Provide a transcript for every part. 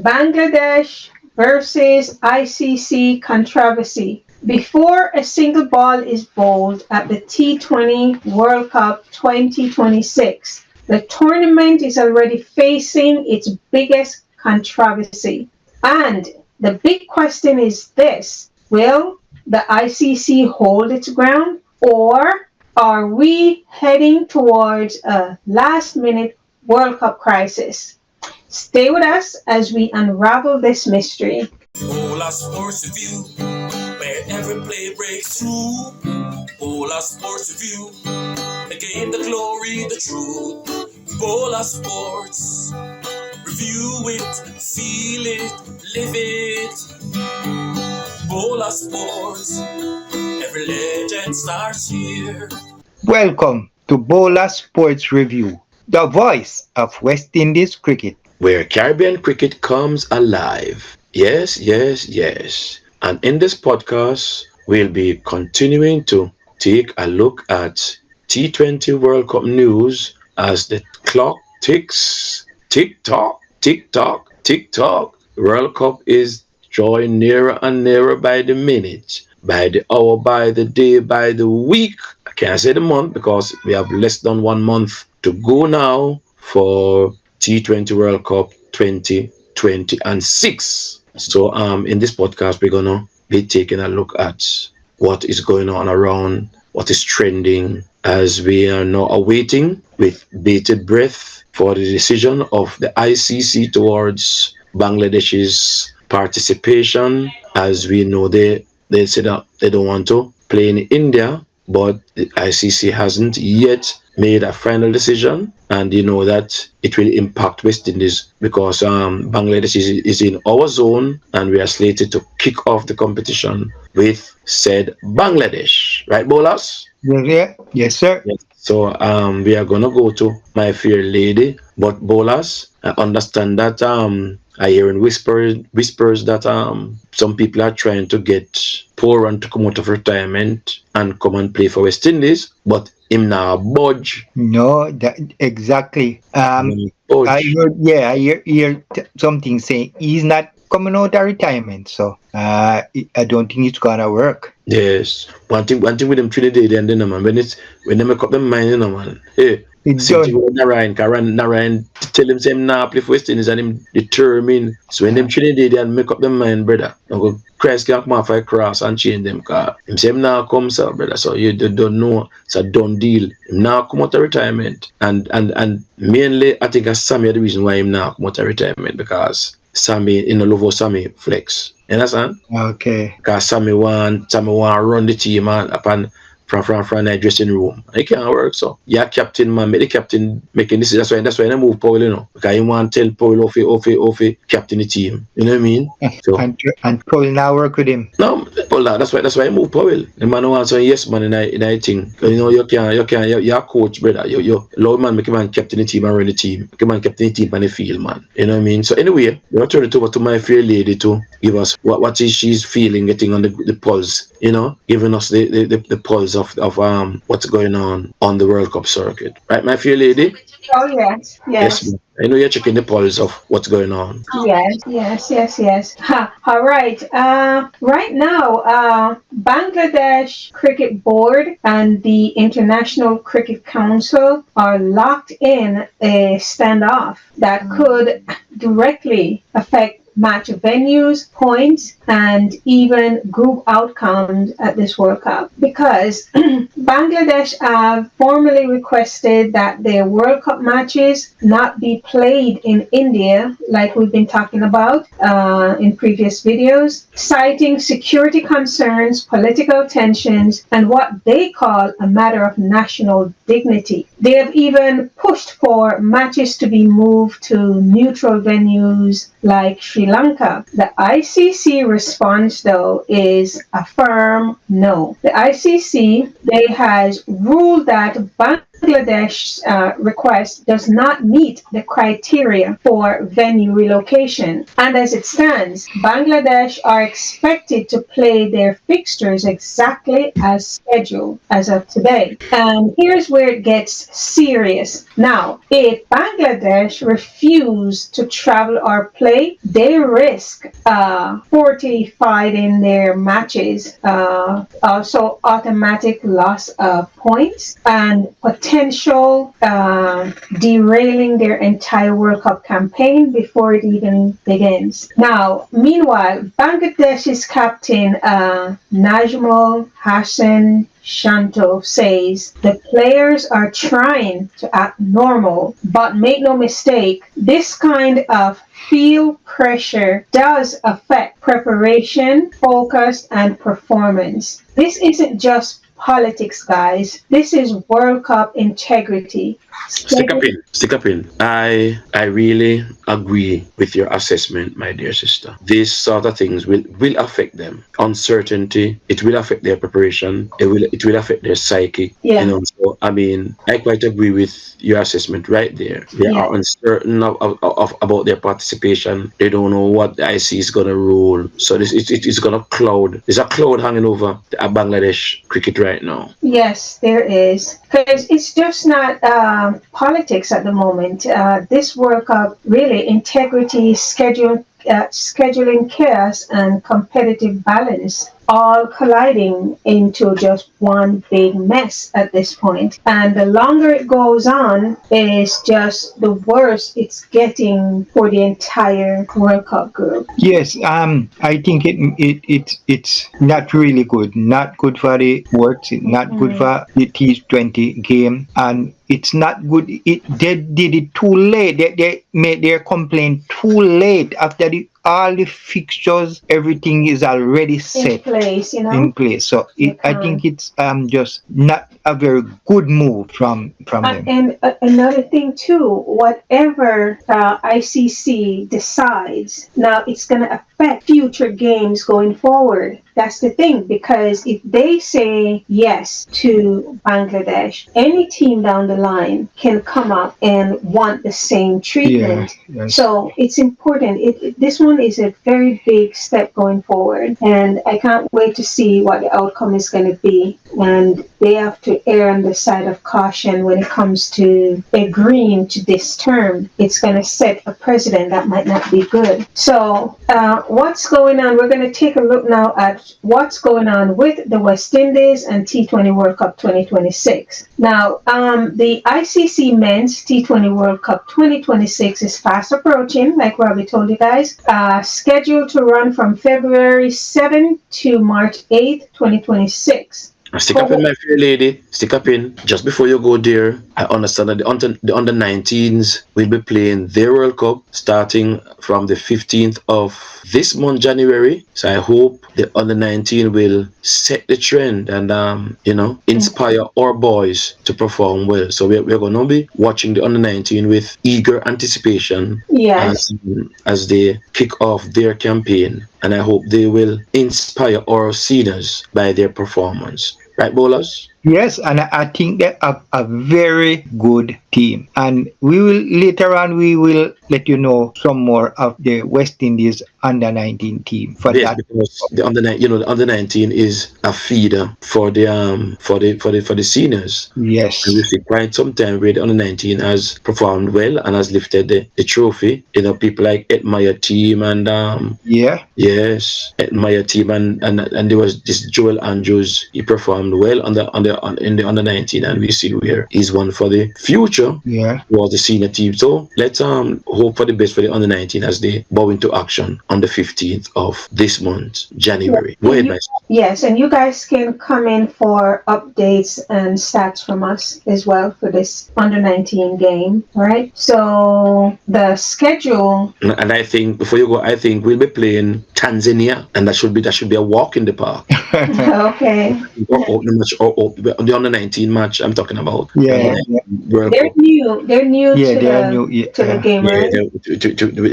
Bangladesh versus ICC controversy. Before a single ball is bowled at the T20 World Cup 2026, the tournament is already facing its biggest controversy. And the big question is this: will the ICC hold its ground, or are we heading towards a last minute World Cup crisis? Stay with us as we unravel this mystery. BOLAS Sports Review, where every play breaks through. BOLAS Sports Review, the game, the glory, the truth. BOLAS Sports, review it, feel it, live it. BOLAS Sports, every legend starts here. Welcome to BOLAS Sports Review, the voice of West Indies cricket, where Caribbean cricket comes alive. Yes, yes, yes. And in this podcast, we'll be continuing to take a look at T20 World Cup news as the clock ticks. Tick tock, tick tock, tick tock. World Cup is drawing nearer and nearer by the minute, by the hour, by the day, by the week. I can't say the month because we have less than 1 month to go now for T20 World Cup 2026. So in this podcast we're gonna be taking a look at what is going on around, what is trending, as we are now awaiting with bated breath for the decision of the ICC towards Bangladesh's participation. As we know, they said that they don't want to play in India, but the ICC hasn't yet made a final decision, and you know that it will impact West Indies because Bangladesh is in our zone, and we are slated to kick off the competition with said Bangladesh, right, Bolas? Yes, sir. Yes. So we are gonna go to my fair lady, but Bolas, I understand that I hearing whispers that some people are trying to get Poran to come out of retirement and come and play for West Indies, but him now budge. No, that exactly. Budge. I hear something saying he's not coming out of retirement, so I don't think it's gonna work. Yes. One thing with them Trinidad and then man, when they make up their mind, man. Hey, It's same thing done. with Narayan tell him say him nah play for West Indies and him determined. So when them Trinidadian make up their mind, brother, go Christ can come off a cross and change them car. Him say him now come sir, brother. So you don't know it's a done deal. Him now come out of retirement. And mainly I think that's Sammy the reason why him now come out of retirement, because Sammy in the love of Sammy flex. You understand? Okay. Because Sammy want run the team and upon from the dressing room. It can't work. So yeah, captain man, make the captain making this. That's why I move Paul, you know. Because he want to tell Paul off captain the team. You know what I mean? So And Paul now work with him. no, Paul, that's why I move Powell. The man who wants a yes man in I thing. You know, you're a coach, brother. You Lord man, make a man captain the team and run the team. Make a man captain the team on the field, man. You know what I mean? So anyway, we're turning it over to my fair lady to give us what is she's feeling, getting on the pulse, you know, giving us the pulse of what's going on the World Cup circuit. Right, my fair lady? Oh, yes, Yes, yes. ma'am. I know you're checking the pulse of what's going on. Yes. Ha, all right. Right now, Bangladesh Cricket Board and the International Cricket Council are locked in a standoff that could directly affect match venues, points, and even group outcomes at this World Cup, because Bangladesh have formally requested that their World Cup matches not be played in India, like we've been talking about in previous videos, citing security concerns, political tensions, and what they call a matter of national dignity. They have even pushed for matches to be moved to neutral venues like Sri Lanka. The ICC response, though, is a firm no. The ICC, they has ruled that Bangladesh's request does not meet the criteria for venue relocation. And as it stands, Bangladesh are expected to play their fixtures exactly as scheduled as of today. And here's where it gets serious. Now, if Bangladesh refuse to travel or play, they risk forfeiting their matches, also automatic loss of points, and potential derailing their entire World Cup campaign before it even begins. Now, meanwhile, Bangladesh's captain Najmul Hassan Shanto says the players are trying to act normal, but make no mistake, this kind of field pressure does affect preparation, focus, and performance. This isn't just politics, guys. This is World Cup integrity. Stick up in. Stick up in. I really agree with your assessment, my dear sister. These sort of things will affect them. Uncertainty, it will affect their preparation. It will affect their psyche. Yeah. So I mean, I quite agree with your assessment right there. They are uncertain about their participation. They don't know what the IC is gonna rule. So it's gonna cloud. There's a cloud hanging over Bangladesh cricket right now. Yes, there is. Because it's just not politics at the moment. This World Cup, really, integrity, scheduling chaos, and competitive balance all colliding into just one big mess at this point. And the longer it goes on, it's just the worse it's getting for the entire World Cup group. Yes, I think it's not really good. Not good for the works. Not good for the T20 game, and it's not good. They did it too late. They made their complaint too late after all the fixtures, everything is already set in place. So I think it's just not a very good move from them. And another thing too, whatever ICC decides, now it's going to affect future games going forward. That's the thing, because if they say yes to Bangladesh, any team down the line can come up and want the same treatment. Yeah, yes. So it's important. This one is a very big step going forward, and I can't wait to see what the outcome is going to be. And they have to err on the side of caution when it comes to agreeing to this term. It's going to set a precedent that might not be good. So what's going on? We're going to take a look now at what's going on with the West Indies and T20 World Cup 2026. Now, the ICC Men's T20 World Cup 2026 is fast approaching, like Robbie told you guys, scheduled to run from February 7th to March 8th, 2026. Stick up in, my fair lady. Stick up in. Just before you go there, I understand that the under 19s will be playing their World Cup starting from the 15th of this month, January. So I hope the under 19 will set the trend and inspire our boys to perform well. So we're going to be watching the under 19 with eager anticipation. Yes. As they kick off their campaign. And I hope they will inspire our seniors by their performance. Right, BOLAS? Yes, and I think they have a very good team. And later on we will let you know some more of the West Indies under 19 team for that. Because the under 19 is a feeder for the seniors. Yes. And we see quite some time where the under 19 has performed well and has lifted the trophy. People like Edmire team and yes, Edmire team and there was this Joel Andrews. He performed well in the under 19, and we see where he's one for the future. Yeah, was the senior team. So let's hope for the best for the under 19 as they bow into action on the 15th of this month, January. Go ahead, guys. Yes, and you guys can come in for updates and stats from us as well for this under 19 game. All right. So the schedule. And I think before you go, I think we'll be playing Tanzania, and that should be a walk in the park. Okay. Or the under 19 match I'm talking about. The under Yeah. 19 World They're Cup. new. They're new Yeah, to they are the new. Yeah, to the game, Yeah, right?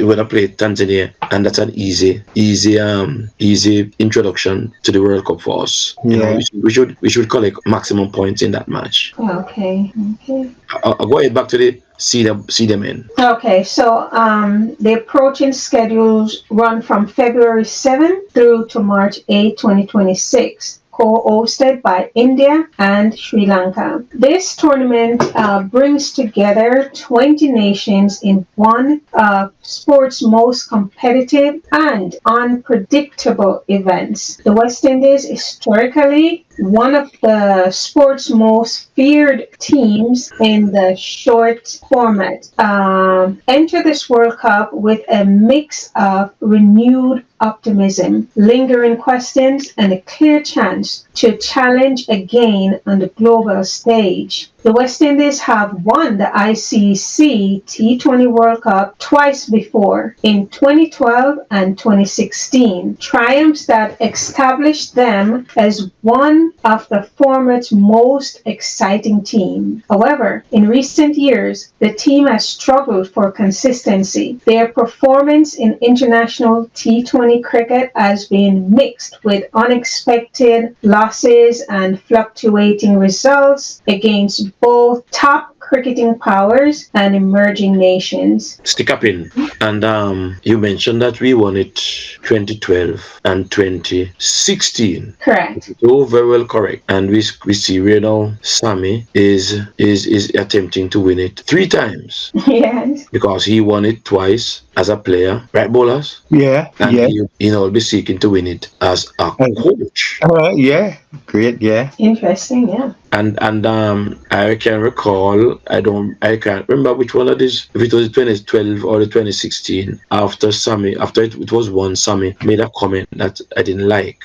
we're gonna play Tanzania, and that's an easy introduction to the World Cup for us. You know, yeah. we should collect maximum points in that match. Okay. Okay. I'll go ahead back to the see them in. Okay, so the approaching schedules run from February 7th through to March 8, 2026, co-hosted by India and Sri Lanka. This tournament brings together 20 nations in one sport's most competitive and unpredictable events. The West Indies historically one of the sport's most feared teams in the short format. Enter this World Cup with a mix of renewed optimism, lingering questions, and a clear chance to challenge again on the global stage. The West Indies have won the ICC T20 World Cup twice before, in 2012 and 2016, triumphs that established them as one of the format's most exciting teams. However, in recent years, the team has struggled for consistency. Their performance in international T20 cricket has been mixed with unexpected losses and fluctuating results against both top cricketing powers and emerging nations. Stick up in. And you mentioned that we won it 2012 and 2016. Correct. So very well correct. And we see where now Sammy is attempting to win it 3 times Yes. because he won it twice as a player, right, BOLAS? Yeah, And yeah. he'll be seeking to win it as a coach. Yeah, great, yeah. Interesting, yeah. And I can recall, I can't remember which one of these, if it was the 2012 or the 2016, after it was one, Sammy made a comment that I didn't like,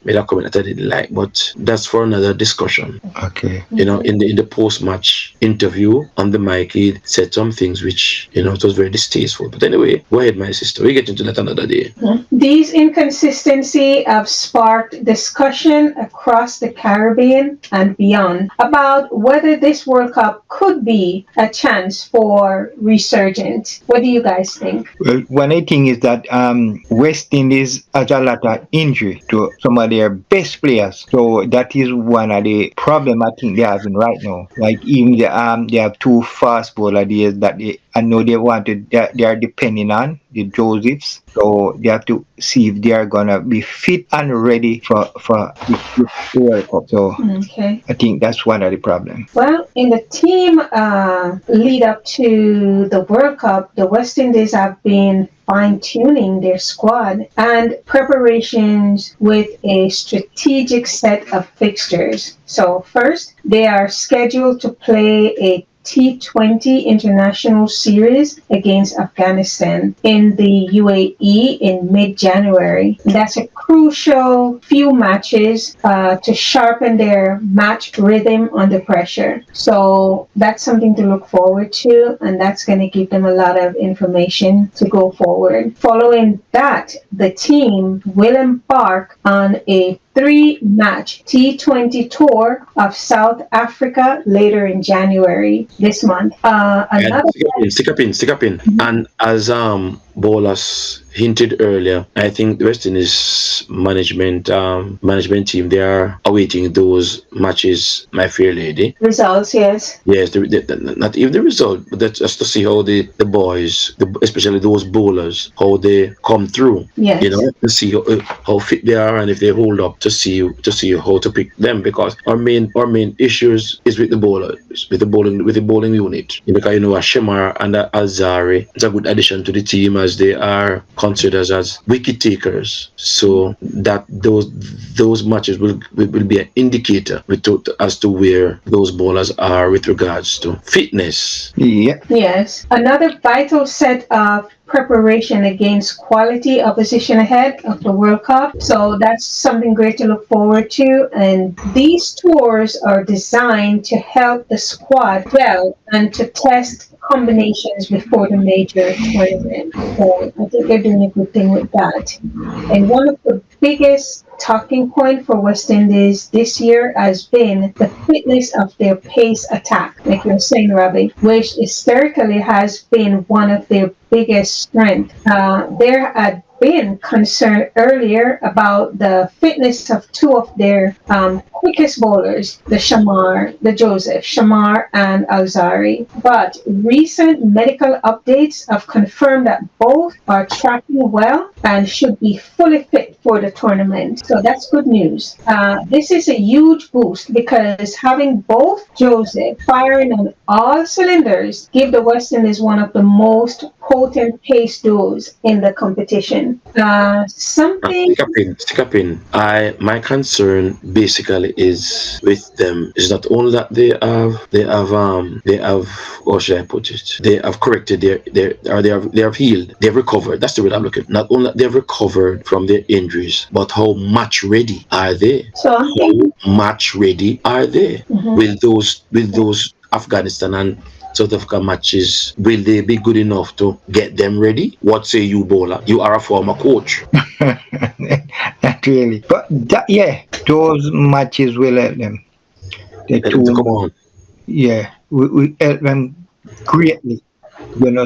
made a comment that I didn't like, but that's for another discussion. Okay. In the post-match interview on the mic, he said some things which, it was very distasteful. But anyway, go ahead, my sister. We get into that another day. These inconsistencies have sparked discussion across the Caribbean and beyond about whether this World Cup could be a chance for resurgence. What do you guys think? Well, one thing is that West Indies has a lot of injury to some of their best players. So that is one of the problem I think they're having right now. Like even they have two fast bowlers that I know they are depending on the Josephs. So they have to see if they are gonna be fit and ready for the World Cup. So Okay. I think that's one of the problems. Well, in the team lead up to the World Cup, the West Indies have been fine-tuning their squad and preparations with a strategic set of fixtures. So first, they are scheduled to play a T20 International Series against Afghanistan in the UAE in mid-January. That's a crucial few matches to sharpen their match rhythm under pressure. So that's something to look forward to, and that's going to give them a lot of information to go forward. Following that, the team will embark on a 3-match T20 tour of South Africa later in January this month. Another Stick up in. And as BOLAS hinted earlier, I think the West Indies management team, they are awaiting those matches, my fair lady. results, yes. Yes, not even the result, but that's just to see how the boys, especially those bowlers, how they come through. Yes. To see how fit they are and if they hold up, to see how to pick them, because our main issues is with the bowlers, with the bowling unit. Because a Shemar and a Alzari, it's a good addition to the team as they are considered as wicket takers. So that those matches will be an indicator as to where those bowlers are with regards to fitness. Yeah. Yes. Another vital set of preparation against quality opposition ahead of the World Cup. So that's something great to look forward to. And these tours are designed to help the squad well and to test combinations before the major tournament. So I think they're doing a good thing with that. And one of the biggest talking point for West Indies this year has been the fitness of their pace attack, like you're saying, Robbie, which historically has been one of their biggest strengths. There had been concern earlier about the fitness of two of their quickest bowlers, the Joseph, Shamar and Alzari. But recent medical updates have confirmed that both are tracking well and should be fully fit for the tournament. So that's good news. This is a huge boost because having both Joseph firing on all cylinders give the West Indies one of the most potent pace duos in the competition. Something. Stick up in. My concern basically is with them is not only that they have how should I put it? They have corrected they have healed. They have recovered. That's the word I'm looking. Not only that they've recovered from their injuries, but how match ready are they? So I'm How thinking. match ready are they? Mhm. Will those Afghanistan and South Africa matches, will they be good enough to get them ready? What say you, Bola? You are a former coach. Not really. But yeah, those matches will help them. The Let them to come two, on. yeah, we help them greatly.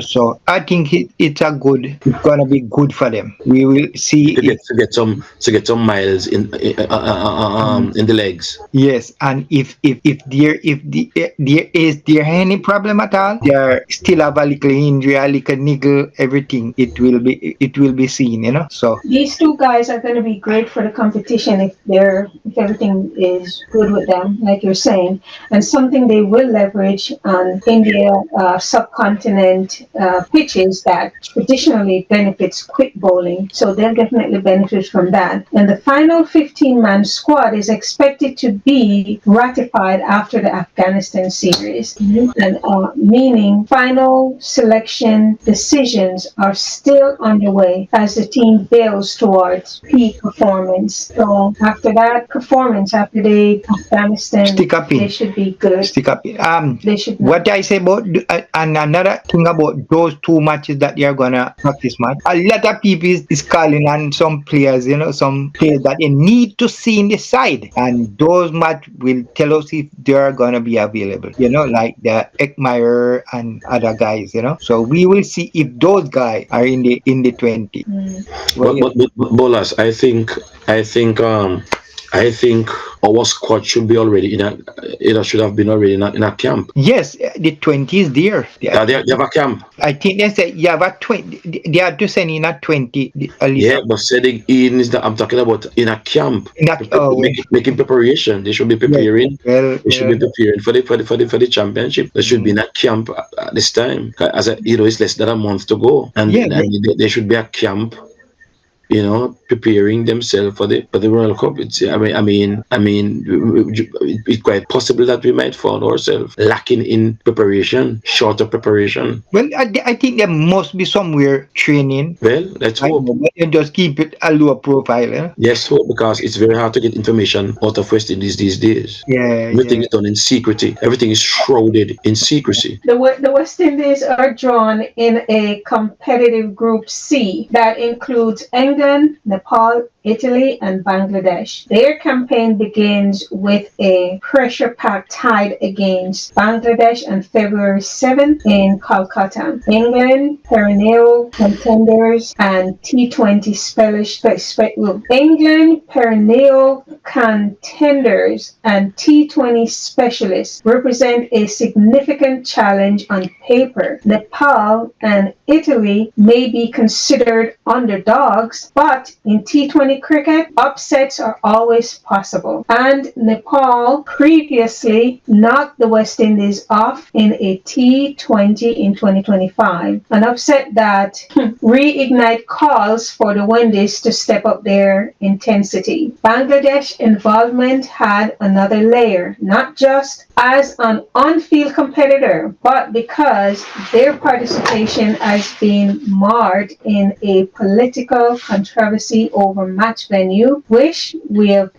So I think it's gonna be good for them. We will see To if get some miles in the legs. yes, and if there any problem at all, there still have a little injury, a little niggle, everything. It will be seen. So These two guys are going to be great for the competition if everything is good with them, like you're saying, and something they will leverage on India subcontinent pitches that traditionally benefits quick bowling. So they'll definitely benefit from that. And the final 15-man squad is expected to be ratified after the Afghanistan series, and meaning final selection decisions are still underway as the team builds towards peak performance. So after that performance, after the Afghanistan, stick up they in. should be good. Stick up. They should not. What I say about and another thing about those two matches that they are gonna practice match. A lot of people is calling on some players, some players that they need to see in the side, and those match will tell us if they are gonna be available. Like the Ekmeyer and other guys. So we will see if those guys are in the 20. Well, But Bolas, I think our squad should be already should have been already in a camp. yes, the 20 is there. They have a camp. I think they say you have a 20. They have to send in a 20 a Yeah, little. but setting in is that I'm talking about in a camp. Not well, Making preparation. They should be yes, preparing. well, They should be preparing for the championship. They should be in a camp at this time. As it's less than a month to go, and, yeah, and they should be at camp. Preparing themselves for the World Cup. It's quite possible that we might find ourselves lacking in preparation, short of preparation. well, I think there must be somewhere training. Well, let's I hope. know, but you just keep it a lower profile. Yes, hope, because it's very hard to get information out of West Indies these days. Yeah, Everything yeah. is done in secrecy. Everything is shrouded in secrecy. The West Indies are drawn in a competitive Group C that includes England, Nepal, Italy, and Bangladesh. Their campaign begins with a pressure-packed tie against Bangladesh on February 7th in Kolkata. England, perennial contenders, and T20 England, perennial contenders, and T20 specialists represent a significant challenge on paper. Nepal and Italy may be considered underdogs, but in T20 cricket, upsets are always possible. And Nepal previously knocked the West Indies off in a T20 in 2025, an upset that reignite calls for the Windies to step up their intensity. Bangladesh involvement had another layer, not just as an on-field competitor, but because their participation has been marred in a political controversy over match venue, which we have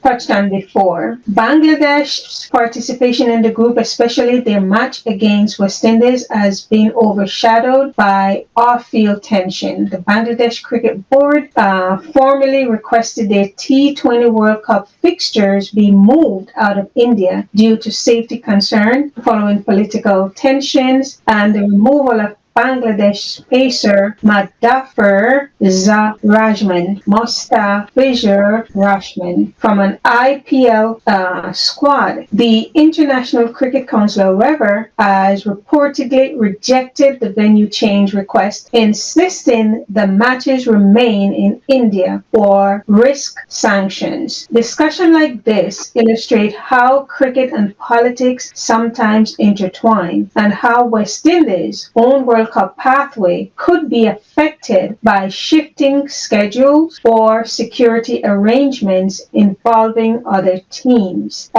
touched on before. Bangladesh's participation in the group, especially their match against West Indies, has been overshadowed by off-field tension. The Bangladesh Cricket Board formally requested their T20 World Cup fixtures be moved out of India due to safety concern following political tensions and the removal of Bangladesh pacer Mustafa Rashman from an IPL squad. The International Cricket Council, however, has reportedly rejected the venue change request, insisting the matches remain in India or risk sanctions. Discussion like this illustrate how cricket and politics sometimes intertwine and how West Indies' own World Cup pathway could be affected by shifting schedules or security arrangements involving other teams.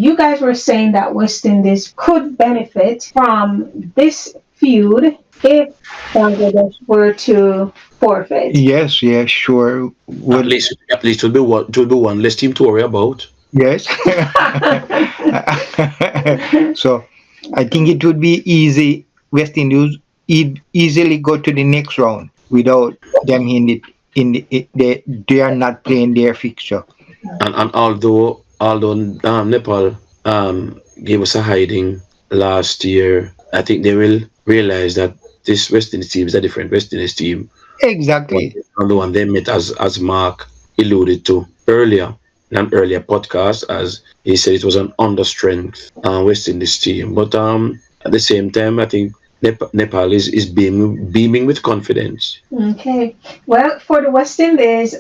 You guys were saying that West Indies could benefit from this feud if Bangladesh were to forfeit. Yes, sure. At least it will be one less team to worry about. Yes. So I think it would be easy. West Indies easily go to the next round without them they are not playing their fixture. And although Nepal gave us a hiding last year, I think they will realize that this West Indies team is a different West Indies team. Exactly. From the one they met, as Mark alluded to earlier in an earlier podcast, as he said it was an understrength West Indies team. But at the same time, I think Nepal is beaming with confidence. Okay. Well, for the West Indies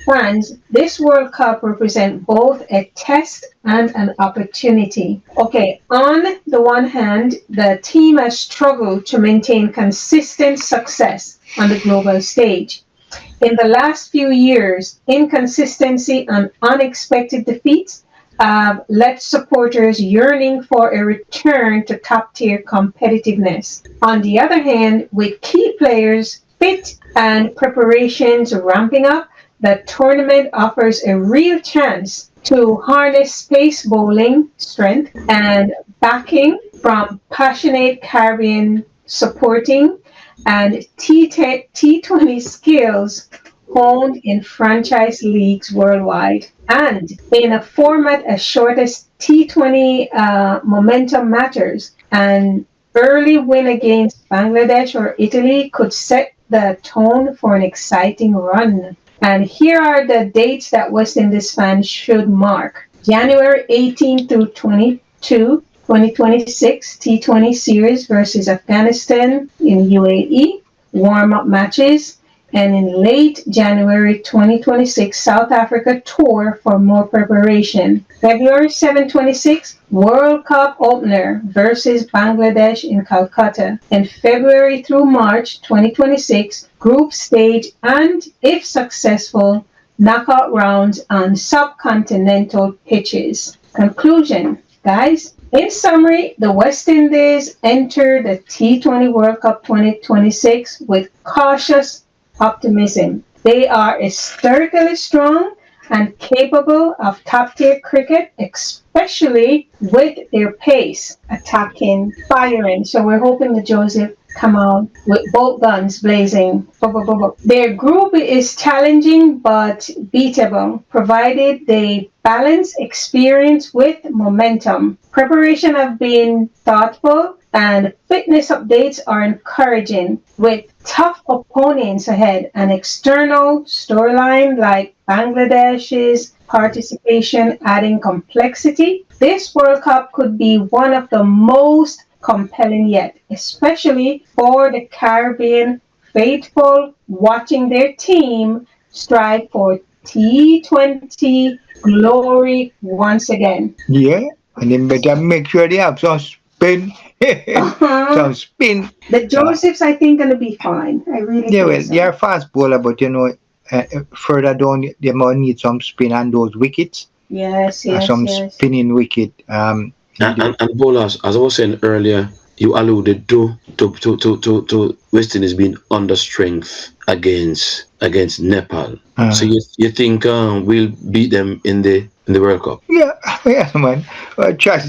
fans, this World Cup represents both a test and an opportunity. Okay, on the one hand, the team has struggled to maintain consistent success on the global stage. In the last few years, inconsistency and unexpected defeats have left supporters yearning for a return to top-tier competitiveness. On the other hand, with key players fit and preparations ramping up, the tournament offers a real chance to harness pace bowling strength and backing from passionate Caribbean supporting and T20 skills honed in franchise leagues worldwide. And in a format as short as T20, momentum matters. An early win against Bangladesh or Italy could set the tone for an exciting run. And here are the dates that West Indies fans should mark. January 18 through 22, 2026 T20 series versus Afghanistan in UAE, warm-up matches, and in late January 2026 South Africa tour for more preparation. February 7-26 World Cup opener versus Bangladesh in Calcutta, and February through March 2026 group stage and, if successful, knockout rounds on subcontinental pitches. Conclusion, guys. In summary, the West Indies enter the T20 World Cup 2026 with cautious optimism. They are historically strong and capable of top-tier cricket, especially with their pace, attacking, firing. So we're hoping that Joseph come out with both guns blazing. Their group is challenging but beatable, provided they balance experience with momentum. Preparation have been thoughtful and fitness updates are encouraging. With tough opponents ahead, an external storyline like Bangladesh's participation adding complexity, this World Cup could be one of the most compelling yet, especially for the Caribbean faithful watching their team strive for T20 glory once again. Yeah, and then better make sure they have some spin. Some spin. The Josephs, I think, gonna be fine. I really Yeah, think well, so. they are fast bowler, but further down they might need some spin on those wickets. Yes. Some spinning wicket. And BOLAS, as I was saying earlier, you alluded to West Indies being under strength against Nepal. So you think we'll beat them in the World Cup? Yeah, yeah, man. Trash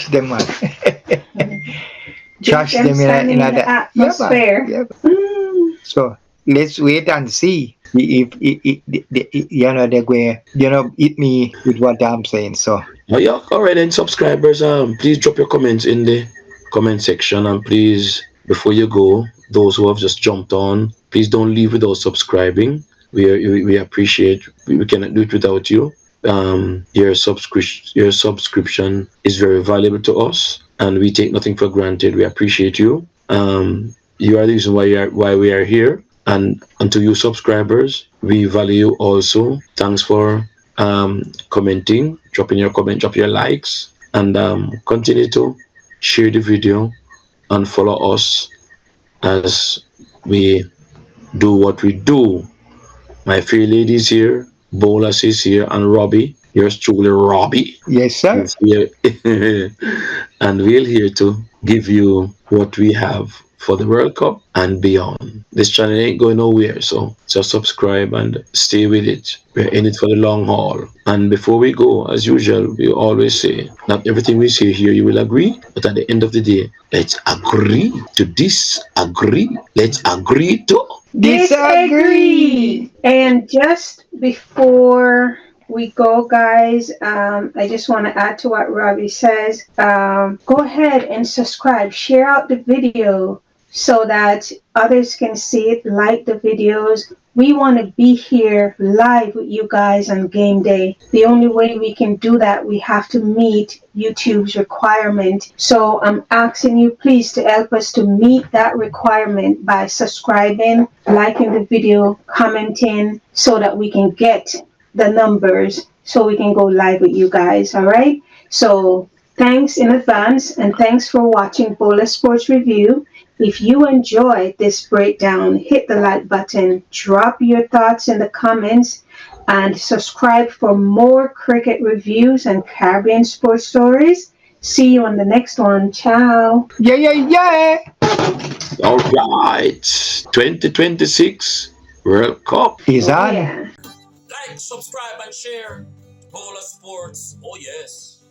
them, man. Beat Trash them them standing in in a the that. Yeah, man. atmosphere. Yeah. Mm. So let's wait and see if you know they're going, hit me with what I'm saying. So Oh, yeah, all right then, subscribers. Please drop your comments in the comment section, and please, before you go, those who have just jumped on, please don't leave without subscribing. We appreciate. We cannot do it without you. Your subscription is very valuable to us, and we take nothing for granted. We appreciate you. You are the reason why we are here, and to you subscribers, we value you also. Thanks for commenting, dropping your comment, drop your likes, and continue to share the video and follow us as we do what we do. My fair ladies here, Bolas is here, and Robbie, yours truly, Robbie, yes, sir. is here. And we're here to give you what we have for the World Cup and beyond. This channel ain't going nowhere, so just subscribe and stay with it. We're in it for the long haul. And before we go, as usual, we always say, not everything we say here you will agree, but at the end of the day, let's agree to disagree. Let's agree to. Disagree. Disagree. And just before we go, guys, I just want to add to what Robbie says. Go ahead and subscribe, share out the video so that others can see it, like the videos. We want to be here live with you guys on game day. The only way we can do that, we have to meet YouTube's requirement. So I'm asking you please to help us to meet that requirement by subscribing, liking the video, commenting, so that we can get the numbers so we can go live with you guys. All right. So thanks in advance, and thanks for watching BOLAS Sports Review. If you enjoyed this breakdown, hit the like button, drop your thoughts in the comments, and subscribe for more cricket reviews and Caribbean sports stories. See you on the next one. Ciao. Yeah, yeah, yeah. All right, 2026 World Cup. He's Oh, on. yeah. Like, subscribe, and share. Bola Sports. Oh, yes.